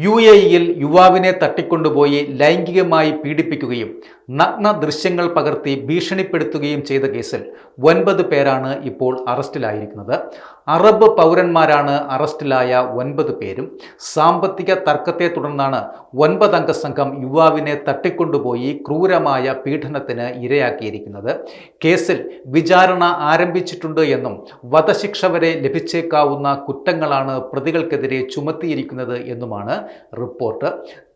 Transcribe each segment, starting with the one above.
UAE-യിൽ യുവാവിനെ തട്ടിക്കൊണ്ടുപോയി ലൈംഗികമായി പീഡിപ്പിക്കുകയും നഗ്ന ദൃശ്യങ്ങൾ പകർത്തി ഭീഷണിപ്പെടുത്തുകയും ചെയ്ത കേസിൽ 9 പേരാണ് ഇപ്പോൾ അറസ്റ്റിലായിരിക്കുന്നത്. അറബ് പൗരന്മാരാണ് അറസ്റ്റിലായ 9 പേരും. സാമ്പത്തിക തർക്കത്തെ തുടർന്നാണ് 9 അംഗ സംഘം യുവാവിനെ തട്ടിക്കൊണ്ടുപോയി ക്രൂരമായ പീഡനത്തിന് ഇരയാക്കിയിരിക്കുന്നത്. കേസിൽ വിചാരണ ആരംഭിച്ചിട്ടുണ്ട് എന്നും വധശിക്ഷ വരെ ലഭിച്ചേക്കാവുന്ന കുറ്റങ്ങളാണ് പ്രതികൾക്കെതിരെ ചുമത്തിയിരിക്കുന്നത് എന്നുമാണ് റിപ്പോർട്ട്.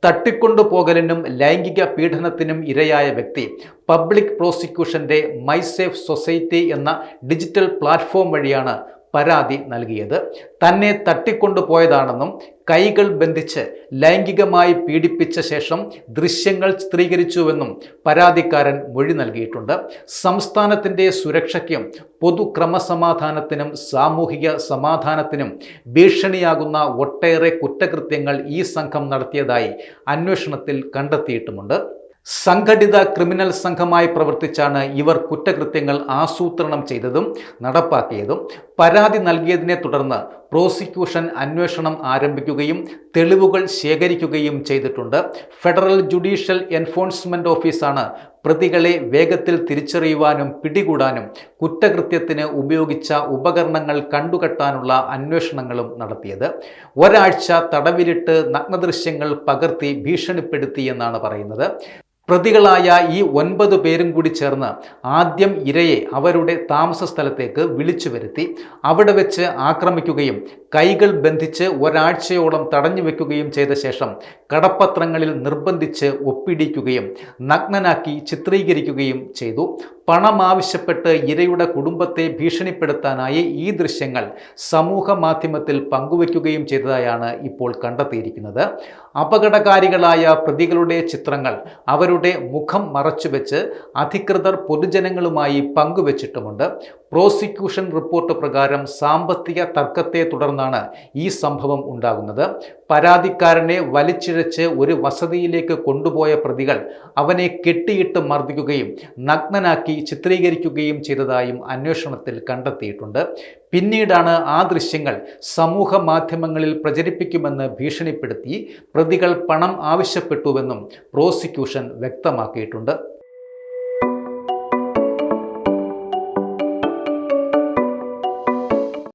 തട്ടിക്കൊണ്ടുപോകലിനും ലൈംഗിക പീഡനത്തിനും ഇരയായ വ്യക്തി പബ്ലിക് പ്രോസിക്യൂഷന്റെ മൈ സേഫ് സൊസൈറ്റി എന്ന ഡിജിറ്റൽ പ്ലാറ്റ്ഫോം വഴിയാണ് പരാതി നൽകിയത്. തന്നെ തട്ടിക്കൊണ്ടുപോയതാണെന്നും കൈകൾ ബന്ധിച്ച് ലൈംഗികമായി പീഡിപ്പിച്ച ശേഷം ദൃശ്യങ്ങൾ ചിത്രീകരിച്ചുവെന്നും പരാതിക്കാരൻ മൊഴി നൽകിയിട്ടുണ്ട്. സംസ്ഥാനത്തിൻ്റെ സുരക്ഷയ്ക്കും പൊതുക്രമസമാധാനത്തിനും സാമൂഹിക സമാധാനത്തിനും ഭീഷണിയാകുന്ന ഒട്ടേറെ കുറ്റകൃത്യങ്ങൾ ഈ സംഘം നടത്തിയതായി അന്വേഷണത്തിൽ കണ്ടെത്തിയിട്ടുമുണ്ട്. സംഘടിത ക്രിമിനൽ സംഘമായി പ്രവർത്തിച്ചാണ് ഇവർ കുറ്റകൃത്യങ്ങൾ ആസൂത്രണം ചെയ്തതും നടപ്പാക്കിയതും. പരാതി നൽകിയതിനെ തുടർന്ന് പ്രോസിക്യൂഷൻ അന്വേഷണം ആരംഭിക്കുകയും തെളിവുകൾ ശേഖരിക്കുകയും ചെയ്തിട്ടുണ്ട്. ഫെഡറൽ ജുഡീഷ്യൽ എൻഫോഴ്സ്മെന്റ് ഓഫീസാണ് പ്രതികളെ വേഗത്തിൽ തിരിച്ചറിയുവാനും പിടികൂടാനും കുറ്റകൃത്യത്തിന് ഉപയോഗിച്ച ഉപകരണങ്ങൾ കണ്ടുകെട്ടാനുള്ള അന്വേഷണങ്ങളും നടത്തിയത്. ഒരാഴ്ച തടവിലിട്ട് നഗ്നദൃശ്യങ്ങൾ പകർത്തി ഭീഷണിപ്പെടുത്തിയെന്നാണ് പറയുന്നത്. പ്രതികളായ ഈ 9 പേരും കൂടി ചേർന്ന് ആദ്യം ഇരയെ അവരുടെ താമസ സ്ഥലത്തേക്ക് വിളിച്ചു വരുത്തി അവിടെ വെച്ച് ആക്രമിക്കുകയും കൈകൾ ബന്ധിച്ച് ഒരാഴ്ചയോളം തടഞ്ഞു വെക്കുകയും ചെയ്ത ശേഷം കടപ്പത്രങ്ങളിൽ നിർബന്ധിച്ച് ഒപ്പിടിക്കുകയും നഗ്നനാക്കി ചിത്രീകരിക്കുകയും ചെയ്തു. പണം ആവശ്യപ്പെട്ട് ഇരയുടെ കുടുംബത്തെ ഭീഷണിപ്പെടുത്താനായി ഈ ദൃശ്യങ്ങൾ സമൂഹ മാധ്യമത്തിൽ പങ്കുവയ്ക്കുകയും ചെയ്തതായാണ് ഇപ്പോൾ കണ്ടെത്തിയിരിക്കുന്നത്. അപകടകാരികളായ പ്രതികളുടെ ചിത്രങ്ങൾ അവരുടെ മുഖം മറച്ചുവെച്ച് അധികൃതർ പൊതുജനങ്ങളുമായി പങ്കുവച്ചിട്ടുമുണ്ട്. പ്രോസിക്യൂഷൻ റിപ്പോർട്ട് പ്രകാരം സാമ്പത്തിക തർക്കത്തെ തുടർന്നാണ് ഈ സംഭവം ഉണ്ടാകുന്നത്. പരാതിക്കാരനെ വലിച്ചിഴച്ച് ഒരു വസതിയിലേക്ക് കൊണ്ടുപോയ പ്രതികൾ അവനെ കെട്ടിയിട്ട് മർദ്ദിക്കുകയും നഗ്നനാക്കി ചിത്രീകരിക്കുകയും ചെയ്തതായും അന്വേഷണത്തിൽ കണ്ടെത്തിയിട്ടുണ്ട്. പിന്നീടാണ് ആ ദൃശ്യങ്ങൾ സമൂഹ മാധ്യമങ്ങളിൽ പ്രചരിപ്പിക്കുമെന്ന് ഭീഷണിപ്പെടുത്തി പ്രതികൾ പണം ആവശ്യപ്പെട്ടുവെന്നും പ്രോസിക്യൂഷൻ വ്യക്തമാക്കിയിട്ടുണ്ട്.